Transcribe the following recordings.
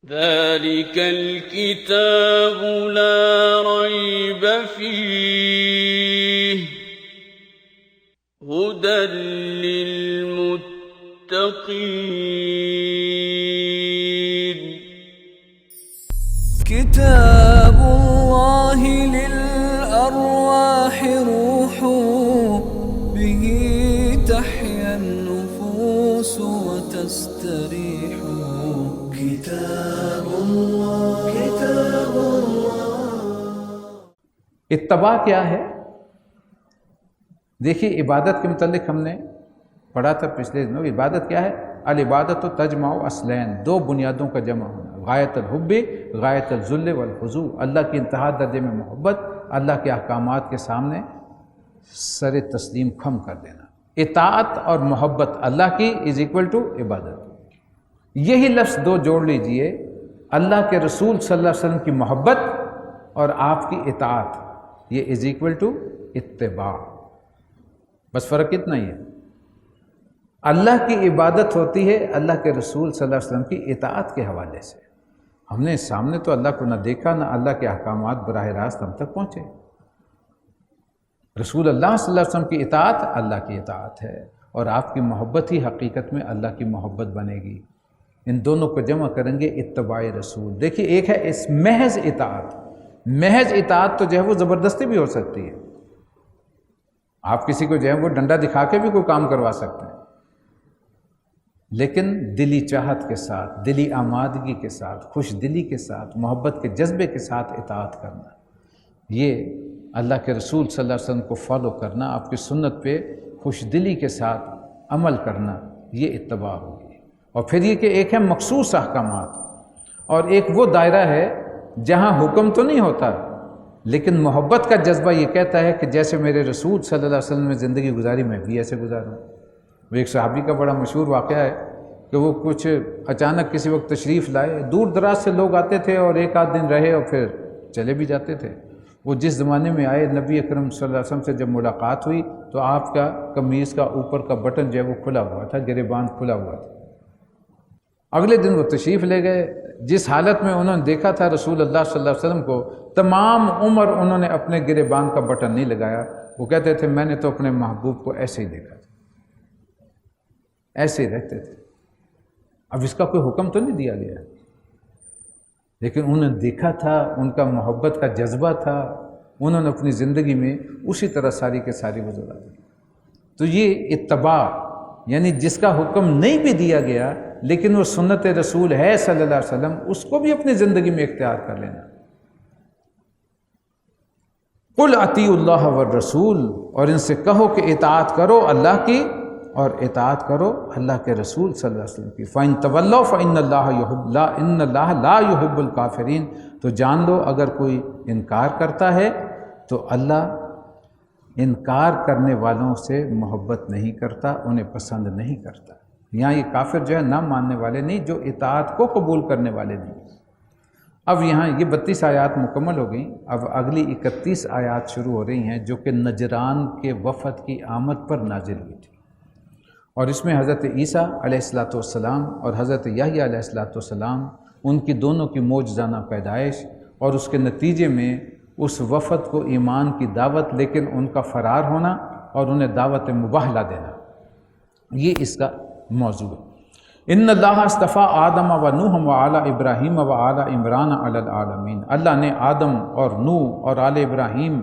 ذلك الكتاب لا ريب فيه هدى للمتقين كتاب الله للأرواح روح به تحيا النفوس وتستريح كتاب الله اتباع کیا ہے؟ دیکھیے عبادت کے متعلق ہم نے پڑھا تھا پچھلے دنوں. عبادت کیا ہے؟ العبادت و تجمع اصلین، دو بنیادوں کا جمع ہونا، غایت الحب غایت الذل والخضوع، اللہ کی انتہا درجے میں محبت، اللہ کے احکامات کے سامنے سر تسلیم خم کر دینا. اطاعت اور محبت اللہ کی از ایکول ٹو عبادت. یہی لفظ دو جوڑ لیجئے، اللہ کے رسول صلی اللہ علیہ وسلم کی محبت اور آپ کی اطاعت، یہ از ایکول ٹو اتباع. بس فرق اتنا ہی ہے. اللہ کی عبادت ہوتی ہے اللہ کے رسول صلی اللہ علیہ وسلم کی اطاعت کے حوالے سے. ہم نے سامنے تو اللہ کو نہ دیکھا، نہ اللہ کے احکامات براہ راست ہم تک پہنچے. رسول اللہ صلی اللہ علیہ وسلم کی اطاعت اللہ کی اطاعت ہے، اور آپ کی محبت ہی حقیقت میں اللہ کی محبت بنے گی. ان دونوں کو جمع کریں گے اتباع رسول. دیکھیے ایک ہے اس محض اطاعت. محض اطاعت تو جو ہے وہ زبردستی بھی ہو سکتی ہے. آپ کسی کو جو ہے وہ ڈنڈا دکھا کے بھی کوئی کام کروا سکتے ہیں، لیکن دلی چاہت کے ساتھ، دلی آمادگی کے ساتھ، خوش دلی کے ساتھ، محبت کے جذبے کے ساتھ اطاعت کرنا، یہ اللہ کے رسول صلی اللہ علیہ وسلم کو فالو کرنا، آپ کی سنت پہ خوش دلی کے ساتھ عمل کرنا، یہ اتباع ہوگی. اور پھر یہ کہ ایک ہے مخصوص احکامات، اور ایک وہ دائرہ ہے جہاں حکم تو نہیں ہوتا، لیکن محبت کا جذبہ یہ کہتا ہے کہ جیسے میرے رسول صلی اللہ علیہ وسلم نے زندگی گزاری میں بھی ایسے گزاروں. وہ ایک صحابی کا بڑا مشہور واقعہ ہے کہ وہ کچھ اچانک کسی وقت تشریف لائے. دور دراز سے لوگ آتے تھے اور ایک آدھ دن رہے اور پھر چلے بھی جاتے تھے. وہ جس زمانے میں آئے، نبی اکرم صلی اللہ علیہ وسلم سے جب ملاقات ہوئی تو آپ کا قمیض کا اوپر کا بٹن جو ہے وہ کھلا ہوا تھا، گریبان کھلا ہوا تھا. اگلے دن وہ تشریف لے گئے. جس حالت میں انہوں نے دیکھا تھا رسول اللہ صلی اللہ علیہ وسلم کو، تمام عمر انہوں نے اپنے گریبان کا بٹن نہیں لگایا. وہ کہتے تھے میں نے تو اپنے محبوب کو ایسے ہی دیکھا تھا، ایسے ہی رہتے تھے. اب اس کا کوئی حکم تو نہیں دیا گیا، لیکن انہوں نے دیکھا تھا، ان کا محبت کا جذبہ تھا، انہوں نے اپنی زندگی میں اسی طرح ساری کے ساری گزارا دی. تو یہ اتباع، یعنی جس کا حکم نہیں بھی دیا گیا لیکن وہ سنت رسول ہے صلی اللہ علیہ وسلم، اس کو بھی اپنی زندگی میں اختیار کر لینا. قل اطیعوا اللہ والرسول، اور ان سے کہو کہ اطاعت کرو اللہ کی اور اطاعت کرو اللہ کے رسول صلی اللہ علیہ وسلم کی. فَإِن تَوَلَّوْا فَإِنَّ اللَّهَ لَا يُحِبُّ الْكَافِرِينَ. تو جان لو اگر کوئی انکار کرتا ہے تو اللہ انکار کرنے والوں سے محبت نہیں کرتا، انہیں پسند نہیں کرتا. یہاں یہ کافر جو ہے نہ ماننے والے نہیں، جو اطاعت کو قبول کرنے والے نہیں. اب یہاں یہ 32 آیات مکمل ہو گئیں. اب اگلی 31 آیات شروع ہو رہی ہیں جو کہ نجران کے وفد کی آمد پر نازل ہوئی تھی. اور اس میں حضرت عیسیٰ علیہ السلام اور حضرت یحییٰ علیہ السلام، ان کی دونوں کی معجزانہ پیدائش، اور اس کے نتیجے میں اس وفد کو ایمان کی دعوت، لیکن ان کا فرار ہونا اور انہیں دعوت مباہلہ دینا، یہ اس کا موضوع ہے. ان اللہ اصطفیٰ آدم و نوح و آل ابراہیم و آل عمران علی العالمین. اللہ نے آدم اور نوح اور آل ابراہیم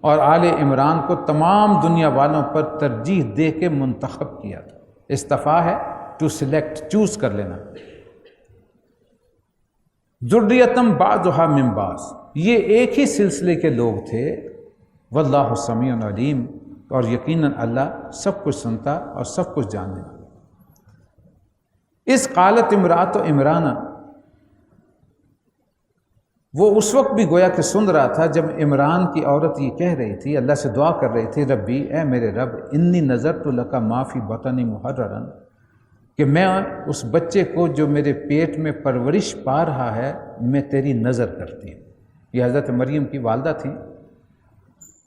اور آل عمران کو تمام دنیا والوں پر ترجیح دے کے منتخب کیا تھا. اصطفیٰ ہے ٹو سلیکٹ، چوز کر لینا. ذریۃ بعضھا من بعض، یہ ایک ہی سلسلے کے لوگ تھے. واللہ سمیع علیم، اور یقیناً اللہ سب کچھ سنتا اور سب کچھ جاننے والا. اس قالت امرأۃ عمران، وہ اس وقت بھی گویا کہ سن رہا تھا جب عمران کی عورت یہ کہہ رہی تھی، اللہ سے دعا کر رہی تھی، ربی، اے میرے رب، انی نذرت لک ما فی بطنی محررا، کہ میں اس بچے کو جو میرے پیٹ میں پرورش پا رہا ہے میں تیری نظر کرتی ہوں. یہ حضرت مریم کی والدہ تھیں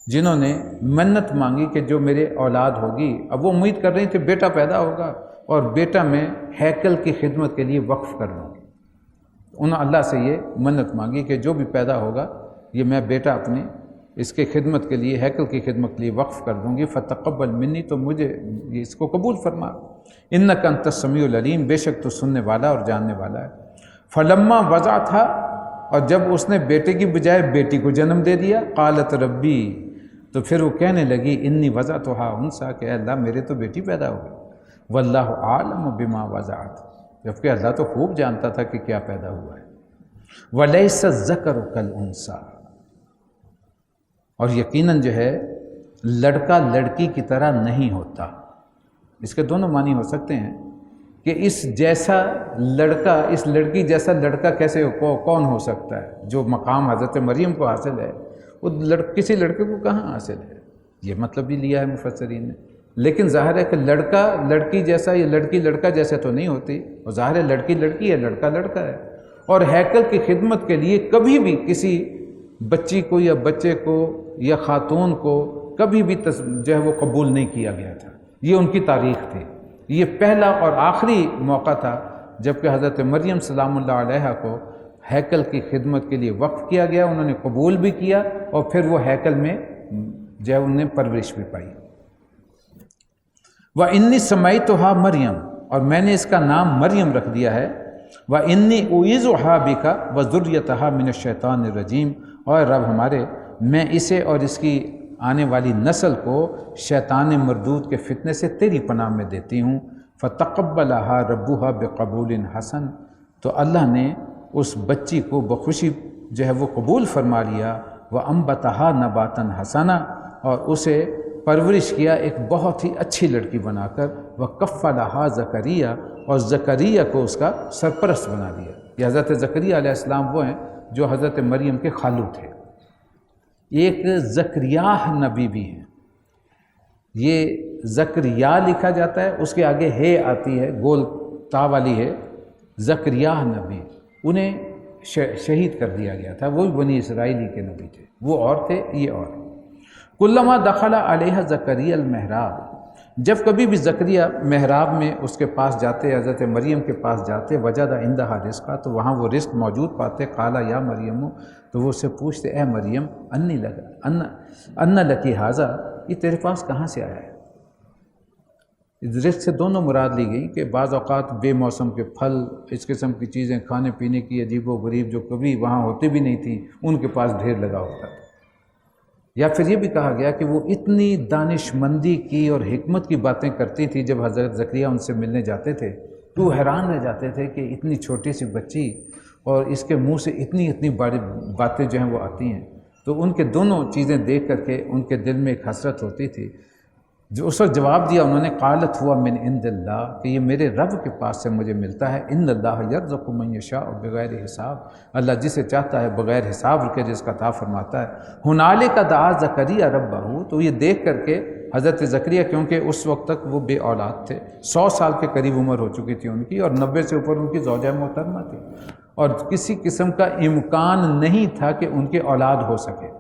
جنہوں نے منت مانگی کہ جو میرے اولاد ہوگی. اب وہ امید کر رہی تھی بیٹا پیدا ہوگا اور بیٹا میں ہیکل کی خدمت کے لیے وقف کر لوں گی. انہوں اللہ سے یہ منت مانگی کہ جو بھی پیدا ہوگا یہ میں بیٹا اپنے اس کے خدمت کے لیے، ہیکل کی خدمت کے لیے وقف کر دوں گی، فتقبل منی، تو مجھے یہ اس کو قبول فرما، انک انت السمیع العلیم، بے شک تو سننے والا اور جاننے والا ہے۔ فلما وضع تھا، اور جب اس نے بیٹے کی بجائے بیٹی کو جنم دے دیا، قالت ربی، تو پھر وہ کہنے لگی انی وضعتھا انثی، کہ اے اللہ میرے تو بیٹی پیدا ہو گئی، واللہ اعلم بما وضعت، جبکہ اللہ تو خوب جانتا تھا کہ کیا پیدا ہوا ہے، ولیس الذکر کالانثی، اور یقیناً جو ہے لڑکا لڑکی کی طرح نہیں ہوتا۔ اس کے دونوں معنی ہو سکتے ہیں کہ اس جیسا لڑکا، اس لڑکی جیسا لڑکا کیسے کون ہو سکتا ہے؟ جو مقام حضرت مریم کو حاصل ہے وہ کسی لڑکے کو کہاں حاصل ہے؟ یہ مطلب بھی لیا ہے مفسرین نے، لیکن ظاہر ہے کہ لڑکا لڑکی جیسا یا لڑکی لڑکا جیسا تو نہیں ہوتی، اور ظاہر ہے لڑکی لڑکی ہے، لڑکا لڑکا ہے۔ اور ہیکل کی خدمت کے لیے کبھی بھی کسی بچی کو یا بچے کو یا خاتون کو کبھی بھی جو ہے وہ قبول نہیں کیا گیا تھا، یہ ان کی تاریخ تھی۔ یہ پہلا اور آخری موقع تھا جب کہ حضرت مریم سلام اللہ علیہا کو ہیکل کی خدمت کے لیے وقف کیا گیا، انہوں نے قبول بھی کیا، اور پھر وہ ہیکل میں جو ہے انہیں پرورش بھی پائی۔ وَإِنِّي سَمَّيْتُهَا مریم، اور میں نے اس کا نام مریم رکھ دیا ہے، وَإِنِّي أُعِيذُهَا بِكَ وَذُرِّيَّتَهَا مِنَ الشَّيْطَانِ الرَّجِيمِ، اور رب ہمارے میں اسے اور اس کی آنے والی نسل کو شیطان مردود کے فتنے سے تیری پناہ میں دیتی ہوں۔ فَتَقَبَّلَهَا رَبُّهَا بِقَبُولٍ حَسَن، تو اللہ نے اس بچی کو بخوشی جو ہے وہ قبول فرما لیا، وَأَنبَتَهَا نَبَاتًا حَسَنًا، اور اسے پرورش کیا ایک بہت ہی اچھی لڑکی بنا کر، وَكَفَّلَهَا زَكَرِيَّا، اور زکریا کو اس کا سرپرست بنا دیا۔ یہ حضرت زکریا علیہ السلام وہ ہیں جو حضرت مریم کے خالو تھے۔ ایک زکریاہ نبی بھی ہیں، یہ زکریا لکھا جاتا ہے، اس کے آگے ہے آتی ہے، گول تا والی ہے، زکریاہ نبی، انہیں شہید کر دیا گیا تھا، وہ بھی بنی اسرائیلی کے نبی تھے، وہ اور تھے، یہ اور۔ کلما دخل علیہ زکریا المحراب، جب کبھی بھی زکریا محراب میں اس کے پاس جاتے، حضرت مریم کے پاس جاتے، وجد عندہا رزقا، تو وہاں وہ رزق موجود پاتے، قالا یا مریم، تو وہ اس سے پوچھتے اے مریم ان لکی ھذا، یہ تیرے پاس کہاں سے آیا ہے؟ رزق سے دونوں مراد لی گئی کہ بعض اوقات بے موسم کے پھل، اس قسم کی چیزیں کھانے پینے کی عجیب و غریب جو کبھی وہاں ہوتی بھی نہیں تھیں، ان کے پاس ڈھیر لگا ہوتا تھا۔ یا پھر یہ بھی کہا گیا کہ وہ اتنی دانش مندی کی اور حکمت کی باتیں کرتی تھی، جب حضرت زکریا ان سے ملنے جاتے تھے تو وہ حیران رہ جاتے تھے کہ اتنی چھوٹی سی بچی اور اس کے منہ سے اتنی بڑی باتیں جو ہیں وہ آتی ہیں۔ تو ان کے دونوں چیزیں دیکھ کر کے ان کے دل میں ایک حسرت ہوتی تھی، جو اس وقت جواب دیا انہوں نے، قالت ہوا من عند اللہ، کہ یہ میرے رب کے پاس سے مجھے ملتا ہے، ان اللہ یرزق من یشاء بغیر حساب، اللہ جسے چاہتا ہے بغیر حساب کے رزق عطا فرماتا ہے۔ ہنالک دعا زکریا ربہ، تو یہ دیکھ کر کے حضرت زکریا، کیونکہ اس وقت تک وہ بے اولاد تھے، 100 سال کے قریب عمر ہو چکی تھی ان کی، اور 90 سے اوپر ان کی زوجہ محترمہ تھی، اور کسی قسم کا امکان نہیں تھا کہ ان کے اولاد ہو سکے۔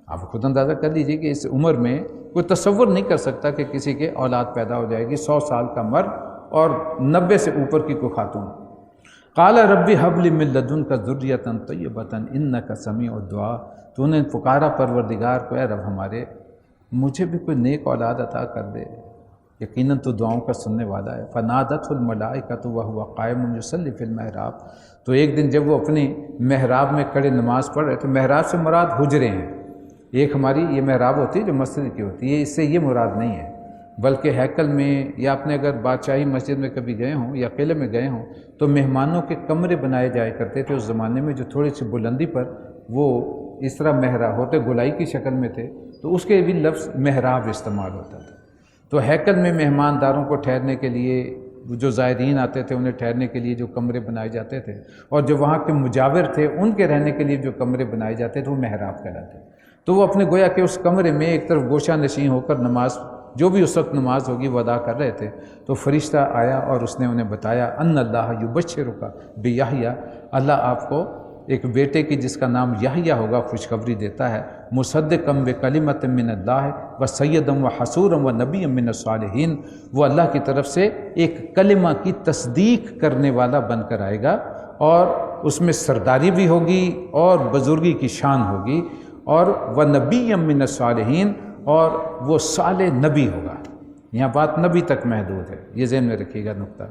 آپ خود اندازہ کر لیجئے کہ اس عمر میں کوئی تصور نہیں کر سکتا کہ کسی کے اولاد پیدا ہو جائے گی، 100 سال کا مرد اور 90 سے اوپر کی کوئی خاتون۔ قال ربی حب لی من لدنک ذریۃ طیبۃ انک سمیع الدعاء، تو انہیں پکارا پروردگار کو، اے رب ہمارے مجھے بھی کوئی نیک اولاد عطا کر دے، یقیناً تو دعاؤں کا سننے والا ہے۔ فنادته الملائکۃ وهو قائم یصلی فی المحراب، تو ایک دن جب وہ اپنی محراب میں کھڑے نماز پڑھ رہے تھے، محراب سے مراد حجرے ہیں، ایک ہماری یہ محراب ہوتی ہے جو مسجد کی ہوتی ہے، اس سے یہ مراد نہیں ہے، بلکہ ہیکل میں یا اپنے اگر بادشاہی مسجد میں کبھی گئے ہوں یا قلعے میں گئے ہوں تو مہمانوں کے کمرے بنائے جایا کرتے تھے اس زمانے میں، جو تھوڑی سی بلندی پر وہ اس طرح محراب ہوتے، گولائی کی شکل میں تھے، تو اس کے بھی لفظ محراب استعمال ہوتا تھا۔ تو ہیکل میں مہمانداروں کو ٹھہرنے کے لیے، جو زائرین آتے تھے انہیں ٹھہرنے کے لیے جو کمرے بنائے جاتے تھے، اور جو وہاں کے مجاور تھے ان کے رہنے کے لیے جو کمرے بنائے جاتے تھے وہ محراب کہلاتے۔ تو وہ اپنے گویا کہ اس کمرے میں ایک طرف گوشہ نشین ہو کر نماز، جو بھی اس وقت نماز ہوگی وہ ادا کر رہے تھے، تو فرشتہ آیا اور اس نے انہیں بتایا ان اللہ یبشرک بیحییٰ، اللہ آپ کو ایک بیٹے کی جس کا نام یحییٰ ہوگا خوشخبری دیتا ہے، مصدقا بکلمۃ من اللہ وسیدا وحصورا ونبیا من الصالحین، وہ اللہ کی طرف سے ایک کلمہ کی تصدیق کرنے والا بن کر آئے گا اور اس میں سرداری بھی ہوگی اور بزرگی کی شان ہوگی، اور وَنَبِيًّا مِّنَ الصَّالِحِينَ، اور وہ صالح نبی ہوگا۔ یہاں بات نبی تک محدود ہے، یہ ذہن میں رکھیے گا نقطہ۔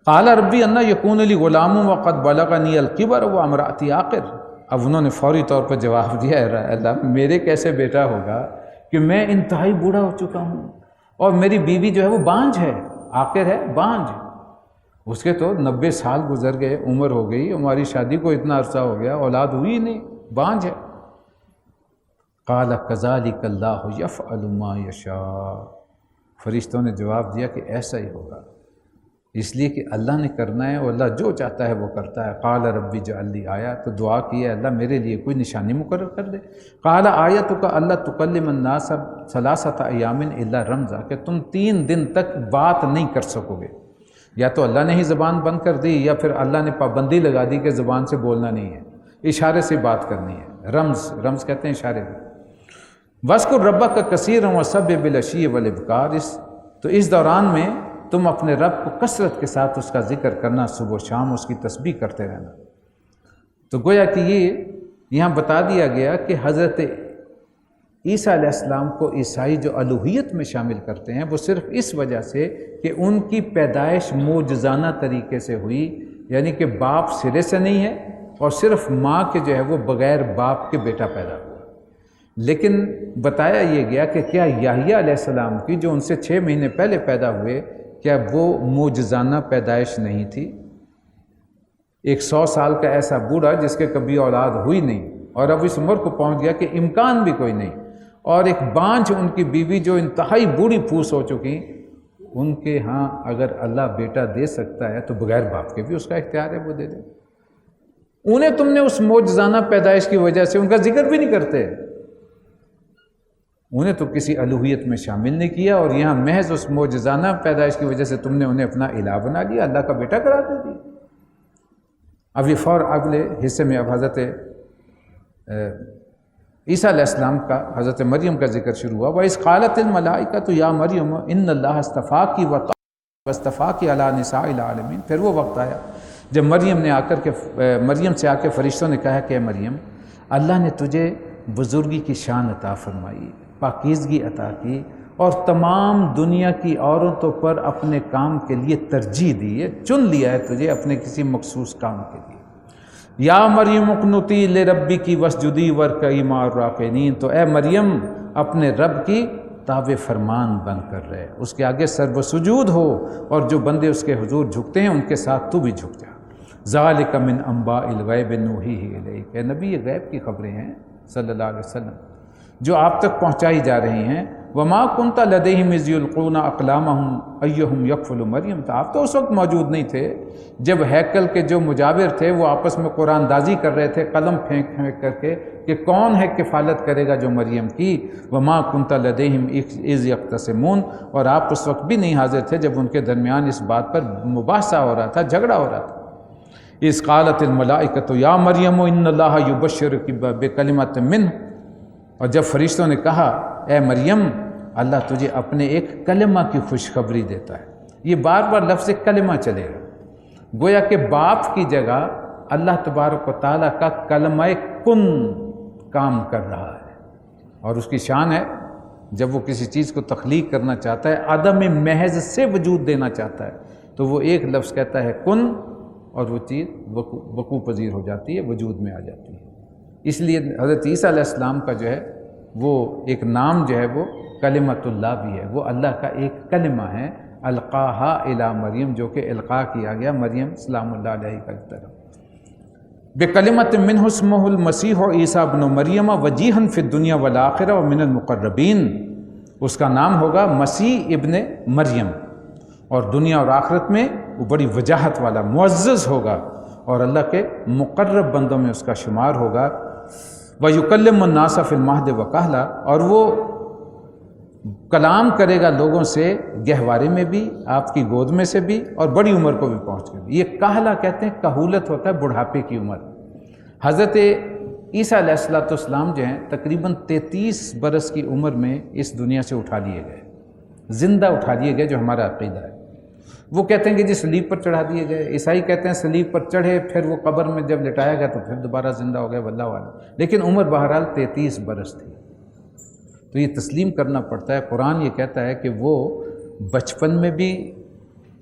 قال ربی انا یکون لی غلام وقد بلغنی الکبر وامرأتی عاقر۔ اب انہوں نے فوری طور پر جواب دیا، اللہ میرے کیسے بیٹا ہوگا کہ میں انتہائی بوڑھا ہو چکا ہوں اور میری بیوی جو ہے وہ بانجھ ہے، عاقر ہے، بانجھ، اس کے تو 90 سال گزر گئے، عمر ہو گئی، ہماری شادی کو اتنا عرصہ ہو گیا، اولاد ہوئی ہی نہیں، بانجھ ہے۔ قال کذالک اللہ یفعل ما یشاء۔ فرشتوں نے جواب دیا کہ ایسا ہی ہوگا، اس لیے کہ اللہ نے کرنا ہے اور اللہ جو چاہتا ہے وہ کرتا ہے۔ قال ربی اجعل لی آیہ، تو دعا کی ہے اللہ میرے لیے کوئی نشانی مقرر کر دے۔ قال آیتک اللہ تکلم الناس ثلاثۃ ایام الا رمزا، کہ تم 3 دن تک بات نہیں کر سکو گے، یا تو اللہ نے ہی زبان بند کر دی یا پھر اللہ نے پابندی لگا دی کہ زبان سے بولنا نہیں ہے، اشارے سے بات کرنی ہے۔ رمز کہتے ہیں اشارے کو۔ وَاذْكُرْ رَبَّكَ كَثِيرًا وَسَبِّحْ بِالْعَشِيِّ وَالْإِبْكَارِ، تو اس دوران میں تم اپنے رب کو کثرت کے ساتھ اس کا ذکر کرنا، صبح و شام اس کی تسبیح کرتے رہنا۔ تو گویا کہ یہ یہاں بتا دیا گیا کہ حضرت عیسیٰ علیہ السلام کو عیسائی جو الوہیت میں شامل کرتے ہیں وہ صرف اس وجہ سے کہ ان کی پیدائش معجزانہ طریقے سے ہوئی، یعنی کہ باپ سرے سے نہیں ہے اور صرف ماں کے جو ہے وہ بغیر باپ کے بیٹا پیدا ہوا۔ لیکن بتایا یہ گیا کہ کیا یحییٰ علیہ السلام کی جو ان سے 6 مہینے پہلے پیدا ہوئے، کیا وہ معجزانہ پیدائش نہیں تھی؟ ایک 100 سال کا ایسا بوڑھا جس کے کبھی اولاد ہوئی نہیں اور اب اس عمر کو پہنچ گیا کہ امکان بھی کوئی نہیں، اور ایک بانجھ ان کی بیوی جو انتہائی بوڑھی پھوس ہو چکی، ان کے ہاں اگر اللہ بیٹا دے سکتا ہے تو بغیر باپ کے بھی اس کا اختیار ہے، وہ دے دے۔ انہیں تم نے اس معجزانہ پیدائش کی وجہ سے ان کا ذکر بھی نہیں کرتے، انہیں تو کسی الوہیت میں شامل نہیں کیا، اور یہاں محض اس معجزانہ پیدائش کی وجہ سے تم نے انہیں اپنا الہ بنا لیا، اللہ کا بیٹا قرار دے دیا۔ اب یہ اگلے حصے میں اب حضرت عیسیٰ علیہ السلام کا، حضرت مریم کا ذکر شروع ہوا۔ وَإِذْ قَالَتِ الْمَلَائِكَةُ يَا مَرْيَمُ إِنَّ اللَّهَ اصْطَفَاكِ وَاصْطَفَاكِ عَلَى نِسَاءِ الْعَالَمِينَ۔ پھر وہ وقت آیا جب مریم سے آ کے فرشتوں نے کہا کہ اے مریم، اللہ نے تجھے بزرگی کی شان عطا فرمائی، پاکیزگی عطا کی، اور تمام دنیا کی عورتوں پر اپنے کام کے لیے ترجیح دی ہے، چن لیا ہے تجھے اپنے کسی مخصوص کام کے لیے۔ یا مریم اقنتی لربکی واسجدی وارکعی مع الراکعین، تو اے مریم اپنے رب کی تابع فرمان بن کر رہے، اس کے آگے سر و سجود ہو، اور جو بندے اس کے حضور جھکتے ہیں ان کے ساتھ تو بھی جھک جا۔ ذالک من انباء الغیب نوحیہ الیک، اے نبی یہ غیب کی خبریں ہیں صلی اللہ علیہ وسلم جو آپ تک پہنچائی جا رہی ہیں۔ وما کنت لدیہم اذ یلقون اقلامہم ایہم یکفل مریم، تو آپ تو اس وقت موجود نہیں تھے جب ہیکل کے جو مجاور تھے وہ آپس میں قرآن دازی کر رہے تھے قلم پھینک پھینک کر کے کہ کون ہے کفالت کرے گا جو مریم کی۔ وما کنت لدیہم اذ یختصمون، اور آپ اس وقت بھی نہیں حاضر تھے جب ان کے درمیان اس بات پر مباحثہ ہو رہا تھا، جھگڑا ہو رہا تھا۔ اذ قالت الملائکۃ یا مریم ان اللہ یبشرک بکلمۃ منہ، اور جب فرشتوں نے کہا اے مریم اللہ تجھے اپنے ایک کلمہ کی خوشخبری دیتا ہے، یہ بار بار لفظ کلمہ چلے گا، گویا کہ باپ کی جگہ اللہ تبارک و تعالیٰ کا کلمہ کن کام کر رہا ہے، اور اس کی شان ہے جب وہ کسی چیز کو تخلیق کرنا چاہتا ہے، عدم محض سے وجود دینا چاہتا ہے، تو وہ ایک لفظ کہتا ہے کن، اور وہ چیز وقوع پذیر ہو جاتی ہے، وجود میں آ جاتی ہے۔ اس لیے حضرت عیسیٰ علیہ السلام کا جو ہے وہ ایک نام جو ہے وہ کلمۃ اللہ بھی ہے، وہ اللہ کا ایک کلمہ ہے، القاہا الی مریم، جو کہ القاء کیا گیا مریم سلام اللہ علیہ کی طرف۔ بکلمۃ منہ اسمہ المسیح عیسیٰ ابن مریم وجیہا فی الدنیا والآخرہ ومن المقربین، اس کا نام ہوگا مسیح ابن مریم، اور دنیا اور آخرت میں وہ بڑی وجاہت والا معزز ہوگا، اور اللہ کے مقرب بندوں میں اس کا شمار ہوگا۔ وَيُكَلِّمُ النَّاسَ فِي الْمَهْدِ وَكَهْلًا، اور وہ کلام کرے گا لوگوں سے گہوارے میں بھی، آپ کی گود میں سے بھی، اور بڑی عمر کو بھی پہنچ کے بھی۔ یہ کہلا کہتے ہیں، کہولت ہوتا ہے بڑھاپے کی عمر۔ حضرت عیسیٰ علیہ السلام جو ہیں تقریباً 33 برس کی عمر میں اس دنیا سے اٹھا لیے گئے، زندہ اٹھا لیے گئے، جو ہمارا عقیدہ ہے۔ وہ کہتے ہیں کہ جی صلیب پر چڑھا دیے گئے، عیسائی کہتے ہیں صلیب پر چڑھے، پھر وہ قبر میں جب لٹایا گیا تو پھر دوبارہ زندہ ہو گیا، واللہ اعلم۔ لیکن عمر بہرحال 33 برس تھی، تو یہ تسلیم کرنا پڑتا ہے۔ قرآن یہ کہتا ہے کہ وہ بچپن میں بھی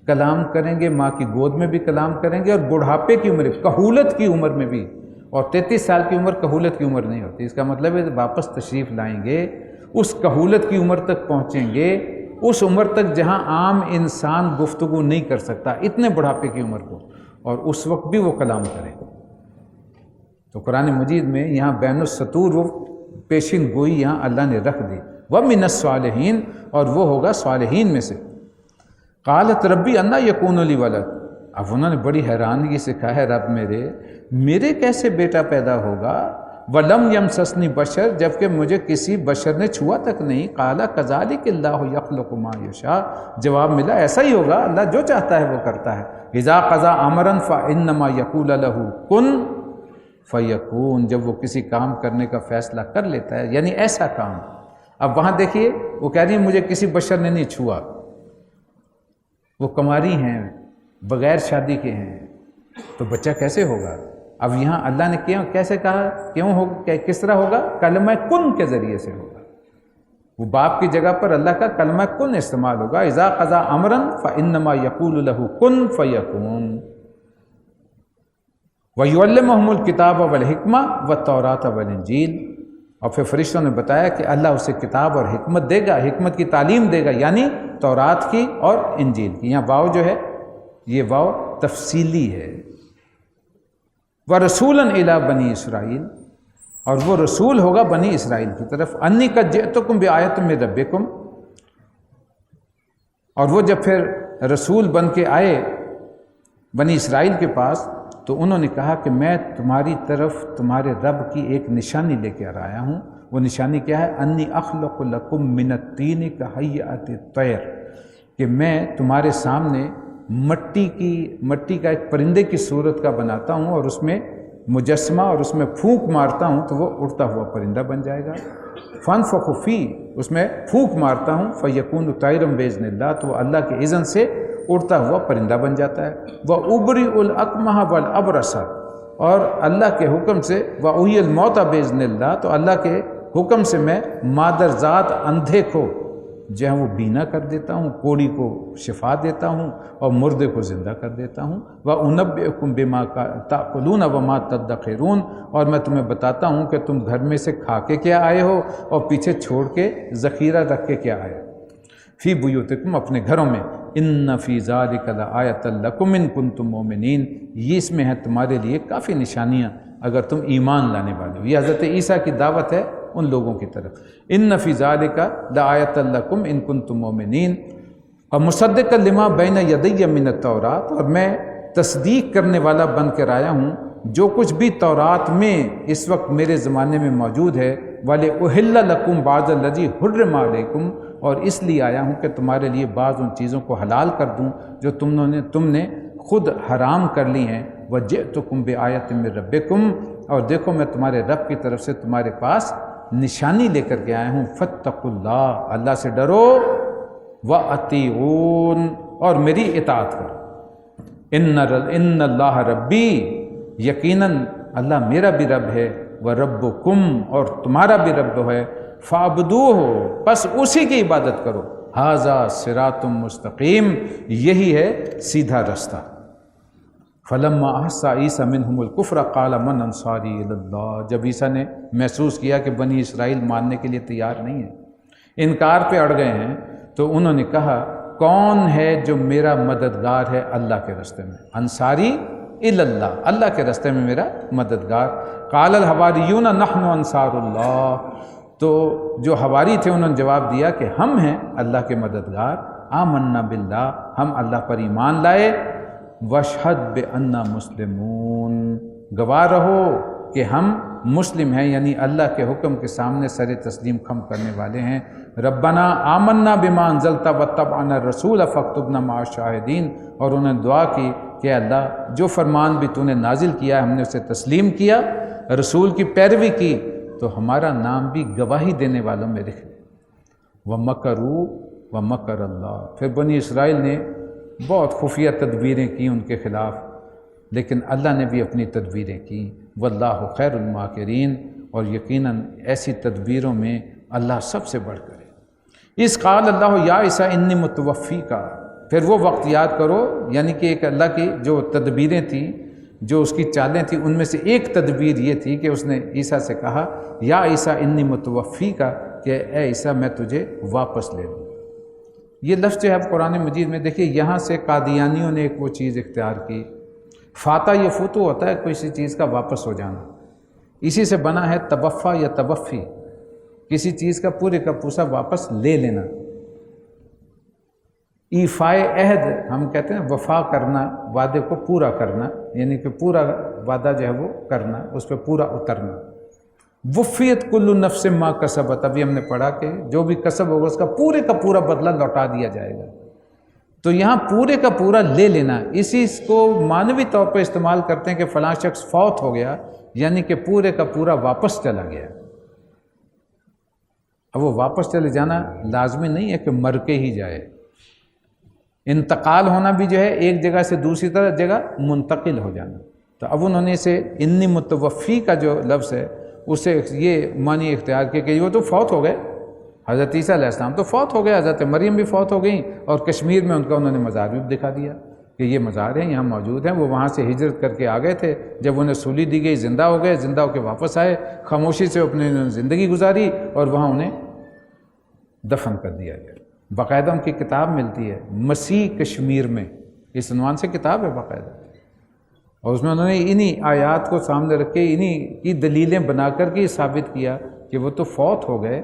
کلام کریں گے، ماں کی گود میں بھی کلام کریں گے، اور بڑھاپے کی عمر، کہولت کی عمر میں بھی، اور 33 سال کی عمر کہولت کی عمر نہیں ہوتی۔ اس کا مطلب ہے واپس تشریف لائیں گے، اس کہولت کی عمر تک پہنچیں گے، اس عمر تک جہاں عام انسان گفتگو نہیں کر سکتا، اتنے بڑھاپے کی عمر کو، اور اس وقت بھی وہ کلام کرے۔ تو قرآن مجید میں یہاں بین السطور وہ پیشن گوئی یہاں اللہ نے رکھ دی، وَمِنَ الصَّالِحِينَ، اور وہ ہوگا صالحین میں سے۔ قالت ربی انا یکون لی ولد، اب انہوں نے بڑی حیرانگی سے کہا ہے رب میرے کیسے بیٹا پیدا ہوگا، وَلَمْ يَمْسَسْنِي بَشَرٌ، جبکہ مجھے کسی بشر نے چھوا تک نہیں، قال كَذَلِكَ اللَّهُ يَخْلُقُ مَا يَشَاءُ، جواب ملا ایسا ہی ہوگا، اللہ جو چاہتا ہے وہ کرتا ہے۔ اذا قضى امرا فانما يقول له كن فيكون، جب وہ کسی کام کرنے کا فیصلہ کر لیتا ہے، یعنی ایسا کام۔ اب وہاں دیکھیے وہ کہہ رہی ہیں مجھے کسی بشر نے نہیں چھوا، وہ کماری ہیں، بغیر شادی کے ہیں، تو بچہ کیسے ہوگا؟ اب یہاں اللہ نے کیسے کہا، کیوں ہوگا، کس طرح ہوگا؟ کلمہ کن کے ذریعے سے ہوگا۔ وہ باپ کی جگہ پر اللہ کا کلمہ کن استعمال ہوگا، اذا قضا امرا فانما یقول له کن فیکون، ویعلمہم الکتاب والحکمہ والتوراۃ والانجیل، اور پھر فرشتوں نے بتایا کہ اللہ اسے کتاب اور حکمت دے گا، حکمت کی تعلیم دے گا، یعنی تورات کی اور انجیل کی۔ یہاں واو جو ہے یہ واو تفصیلی ہے۔ وَرَسُولًا إِلَىٰ بَنِي إِسْرَائِيل، اور وہ رسول ہوگا بنی اسرائیل کی طرف، اَنِّی قَدْ جِئْتُکُم بِآیَةٍ مِّن رَبِّکُم، اور وہ جب پھر رسول بن کے آئے بنی اسرائیل کے پاس تو انہوں نے کہا کہ میں تمہاری طرف تمہارے رب کی ایک نشانی لے کے آیا ہوں۔ وہ نشانی کیا ہے؟ انی اخلق لکم من الطین کہیئۃ الطیر، کہ میں تمہارے سامنے مٹی کا ایک پرندے کی صورت کا بناتا ہوں، اور اس میں مجسمہ، اور اس میں پھونک مارتا ہوں تو وہ اڑتا ہوا پرندہ بن جائے گا۔ فانفخ فیہ، اس میں پھونک مارتا ہوں، فیکون طیرا باذن اللہ، تو وہ اللہ کے اذن سے اڑتا ہوا پرندہ بن جاتا ہے۔ وَأُبْرِئُ الْأَكْمَحَ وَالْأَبْرَصَ، اور اللہ کے حکم سے وَأُحْيِي الْمَوْتَى بِإِذْنِ اللَّهِ، تو اللہ کے حکم سے میں مادرزاد اندھے کو جو ہے وہ بینا کر دیتا ہوں، کوڑی کو شفا دیتا ہوں، اور مردے کو زندہ کر دیتا ہوں۔ وَأُنَبِّئُكُم بِمَا تَأْكُلُونَ وَمَا تَدَّخِرُونَ، اور میں تمہیں بتاتا ہوں کہ تم گھر میں سے کھا کے کیا آئے ہو، اور پیچھے چھوڑ کے ذخیرہ رکھ کے کیا آئے ہو۔ فی بیوتکم، اپنے گھروں میں، ان فی ذالک لآیۃ لکم ان کنتم مؤمنین، یہ اس میں ہے تمہارے لیے کافی نشانیاں اگر تم ایمان لانے والے ہو۔ یہ حضرت عیسیٰ کی دعوت ہے ان لوگوں کی طرف، ان فی ذالک لآیۃ لکم ان کنتم مؤمنین، اور مصدقا لما بین یدی من التوراۃ، اور میں تصدیق کرنے والا بن کر آیا ہوں جو کچھ بھی تورات میں اس وقت میرے زمانے میں موجود ہے، وَلِأُحِلَّ لَكُمْ بَعْضَ الَّذِي حُرِّمَ عَلَيْكُمْ، اور اس لیے آیا ہوں کہ تمہارے لیے بعض ان چیزوں کو حلال کر دوں جو تم نے خود حرام کر لی ہیں۔ وَجِئْتُكُمْ بِآیَةٍ مِّن رَبِّكُمْ، اور دیکھو میں تمہارے رب کی طرف سے تمہارے پاس نشانی لے کر کے آیا ہوں۔ فَاتَّقُوا اللَّهَ، اللہ سے ڈرو، وَأَطِیعُونِ، اور میری اطاعت کرو۔ ان اللہ ربی، یقیناً اللہ میرا بھی رب ہے، وَرَبُّكُمْ، اور تمہارا بھی رب ہے، فَاعْبُدُوهُ، پس اسی کی عبادت کرو۔ ھذا صراط مستقیم، یہی ہے سیدھا رستہ۔ فلما احس عیسیٰ منہم الکفر قال من انصاری الی اللہ، جب عیسیٰ نے محسوس کیا کہ بنی اسرائیل ماننے کے لیے تیار نہیں ہے، انکار پہ اڑ گئے ہیں، تو انہوں نے کہا کون ہے جو میرا مددگار ہے اللہ کے راستے میں؟ انصاری الی اللہ، اللہ کے راستے میں میرا مددگار۔ قال الحواریون نحن انصار اللہ، تو جو حواری تھے انہوں نے جواب دیا کہ ہم ہیں اللہ کے مددگار۔ آمنا باللہ، ہم اللہ پر ایمان لائے۔ واشہد بأننا مسلمون، گواہ رہو کہ ہم مسلم ہیں، یعنی اللہ کے حکم کے سامنے سر تسلیم خم کرنے والے ہیں۔ ربنا آمنا بما انزلت واتبعنا الرسول فاکتبنا مع الشاہدین، اور انہوں نے دعا کی کہ اللہ جو فرمان بھی تو نے نازل کیا ہے ہم نے اسے تسلیم کیا، رسول کی پیروی کی، تو ہمارا نام بھی گواہی دینے والوں میں لکھ۔ وَمَكَرُوا وَمَكَرَ اللَّهُ، پھر بنی اسرائیل نے بہت خفیہ تدبیریں کی ان کے خلاف، لیکن اللہ نے بھی اپنی تدبیریں کی۔ واللہ خیر الماکرین، اور یقیناً ایسی تدبیروں میں اللہ سب سے بڑھ کر ہے۔ اس قال اللہ یا عیسیٰ انی متوفی کا، پھر وہ وقت یاد کرو، یعنی کہ ایک اللہ کی جو تدبیریں تھیں، جو اس کی چالیں تھیں، ان میں سے ایک تدبیر یہ تھی کہ اس نے عیسیٰ سے کہا یا عیسیٰ انی متوفی کا، کہ اے عیسیٰ میں تجھے واپس لے لوں۔ یہ لفظ جو ہے قرآن مجید میں دیکھیے، یہاں سے قادیانیوں نے ایک وہ چیز اختیار کی، فاتح یفوتو ہوتا ہے کسی چیز کا واپس ہو جانا، اسی سے بنا ہے توفع یا توفی، کسی چیز کا پورے کا پورا واپس لے لینا۔ ایفائے عہد ہم کہتے ہیں وفا کرنا، وعدے کو پورا کرنا، یعنی کہ پورا وعدہ جو ہے وہ کرنا، اس پہ پورا اترنا۔ وفیت کل نفس ما کسبت، ابھی ہم نے پڑھا کہ جو بھی کسب ہوگا اس کا پورے کا پورا بدلہ لوٹا دیا جائے گا۔ تو یہاں پورے کا پورا لے لینا، اسی کو معنوی طور پہ استعمال کرتے ہیں کہ فلاں شخص فوت ہو گیا، یعنی کہ پورے کا پورا واپس چلا گیا۔ اب وہ واپس چلے جانا لازمی نہیں ہے کہ مر کے ہی جائے، انتقال ہونا بھی جو ہے ایک جگہ سے دوسری جگہ منتقل ہو جانا۔ تو اب انہوں نے اسے انی متوفی کا جو لفظ ہے اسے یہ معنی اختیار کیا کہ وہ تو فوت ہو گئے، حضرت عیسیٰ علیہ السلام تو فوت ہو گئے، حضرت مریم بھی فوت ہو گئیں، اور کشمیر میں ان کا انہوں نے مزار بھی دکھا دیا کہ یہ مزار ہیں، یہاں موجود ہیں۔ وہ وہاں سے ہجرت کر کے آ گئے تھے، جب انہیں سولی دی گئی زندہ ہو گئے، زندہ ہو کے واپس آئے، خاموشی سے اپنی زندگی گزاری اور وہاں انہیں دفن کر دیا گیا۔ باقاعدہ ان کی کتاب ملتی ہے مسیح کشمیر میں، اس عنوان سے کتاب ہے باقاعدہ، اور اس میں انہوں نے انہی آیات کو سامنے رکھ کے انہی کی دلیلیں بنا کر کے ثابت کیا کہ وہ تو فوت ہو گئے،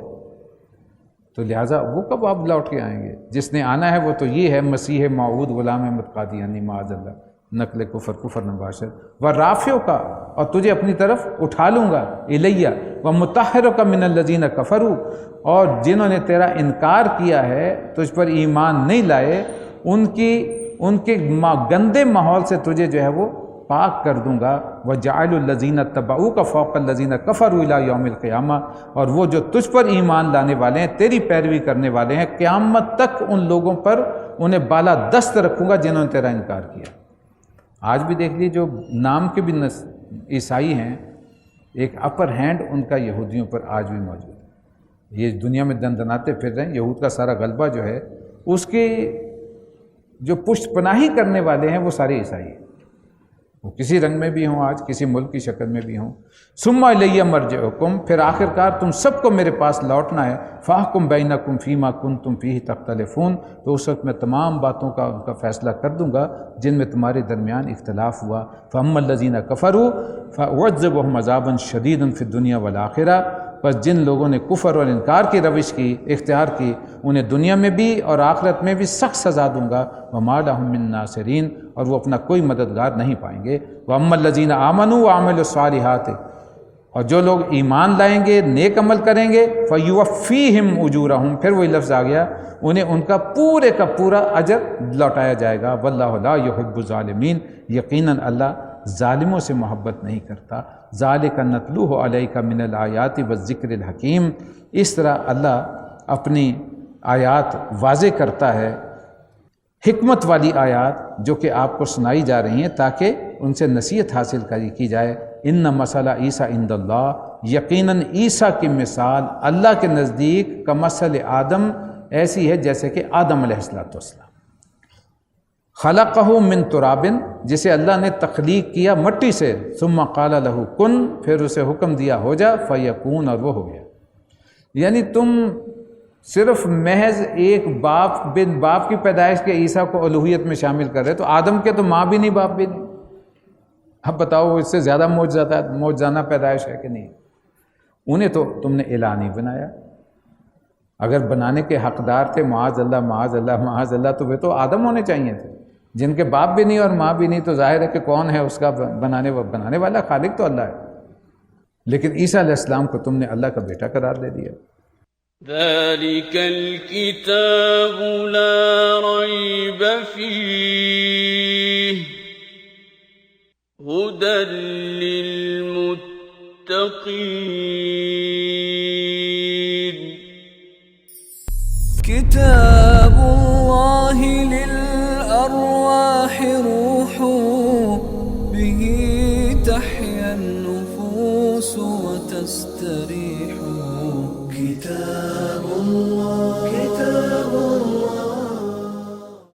تو لہٰذا وہ کب آپ لوٹ کے آئیں گے؟ جس نے آنا ہے وہ تو یہ ہے مسیح موعود غلام احمد قادیانی معاذ اللہ، نقل کفر نباشر و رافعوں کا، اور تجھے اپنی طرف اٹھا لوں گا الیہ و مطہرک من الذین کفروا، اور جنہوں نے تیرا انکار کیا ہے، تجھ پر ایمان نہیں لائے، ان کے گندے ماحول سے تجھے جو ہے وہ پاک کر دوں گا۔ وَجَعَلُ الَّذِينَ اتَّبَعُوكَ فَوْقَ الَّذِينَ كَفَرُوا إِلَىٰ يَوْمِ الْقِيَامَةِ، اور وہ جو تجھ پر ایمان لانے والے ہیں، تیری پیروی کرنے والے ہیں، قیامت تک ان لوگوں پر انہیں بالا دست رکھوں گا جنہوں نے تیرا انکار کیا۔ آج بھی دیکھ لیجیے جو نام کے بھی عیسائی ہیں، ایک اپر ہینڈ ان کا یہودیوں پر آج بھی موجود ہے۔ یہ دنیا میں دندناتے پھر رہے ہیں، یہود کا سارا غلبہ جو ہے اس کے جو پشت پناہی کرنے والے ہیں وہ سارے عیسائی ہیں، وہ کسی رنگ میں بھی ہوں، آج کسی ملک کی شکل میں بھی ہوں۔ ثم الی مرجعکم، پھر آخر کار تم سب کو میرے پاس لوٹنا ہے۔ فاحکم بینکم فیما کنتم فیہ تختلفون، تو اس وقت میں تمام باتوں کا ان کا فیصلہ کر دوں گا جن میں تمہارے درمیان اختلاف ہوا۔ فاما الذین کفروا فاعذبهم عذابا شدیدا فی الدنیا والآخرہ، بس جن لوگوں نے کفر اور انکار کی روش کی اختیار کی، انہیں دنیا میں بھی اور آخرت میں بھی سخت سزا دوں گا۔ وما لهم من ناصرین، اور وہ اپنا کوئی مددگار نہیں پائیں گے۔ واما الذین آمنوا وعملوا الصالحات، اور جو لوگ ایمان لائیں گے، نیک عمل کریں گے، فیوفیہم اجورہم، پھر وہی لفظ آ گیا، انہیں ان کا پورے کا پورا اجر لوٹایا جائے گا۔ واللہ لا یحب الظالمین، یقیناً اللہ ظالموں سے محبت نہیں کرتا۔ ذالک نتلوہ علیک من الآیات والذکر الحکیم، اس طرح اللہ اپنی آیات واضح کرتا ہے، حکمت والی آیات جو کہ آپ کو سنائی جا رہی ہیں تاکہ ان سے نصیحت حاصل کی جائے۔ ان مسئلہ عیسیٰ عند اللہ، یقیناً عیسیٰ کی مثال اللہ کے نزدیک کمثل آدم ایسی ہے جیسے کہ آدم علیہ السلام، خلقہ من تراب، جسے اللہ نے تخلیق کیا مٹی سے، ثم قال لہ کن، پھر اسے حکم دیا ہو جا، فیکون، اور وہ ہو گیا۔ یعنی تم صرف محض ایک باپ کی پیدائش کے عیسیٰ کو الوہیت میں شامل کر رہے، تو آدم کے تو ماں بھی نہیں باپ بھی نہیں، اب بتاؤ اس سے زیادہ موجزانہ پیدائش ہے کہ نہیں؟ انہیں تو تم نے الہ نہیں بنایا، اگر بنانے کے حقدار تھے معاذ اللہ معاذ اللہ معاذ اللہ تو وہ تو آدم ہونے چاہیے تھے، جن کے باپ بھی نہیں اور ماں بھی نہیں، تو ظاہر ہے کہ کون ہے اس کا بنانے والا؟ خالق تو اللہ ہے، لیکن عیسیٰ علیہ السلام کو تم نے اللہ کا بیٹا قرار دے دیا۔ ذلك الكتاب لا ريب فيه هدى للمتقين كتاب الله للأرواح النفوس وتستريح. كتاب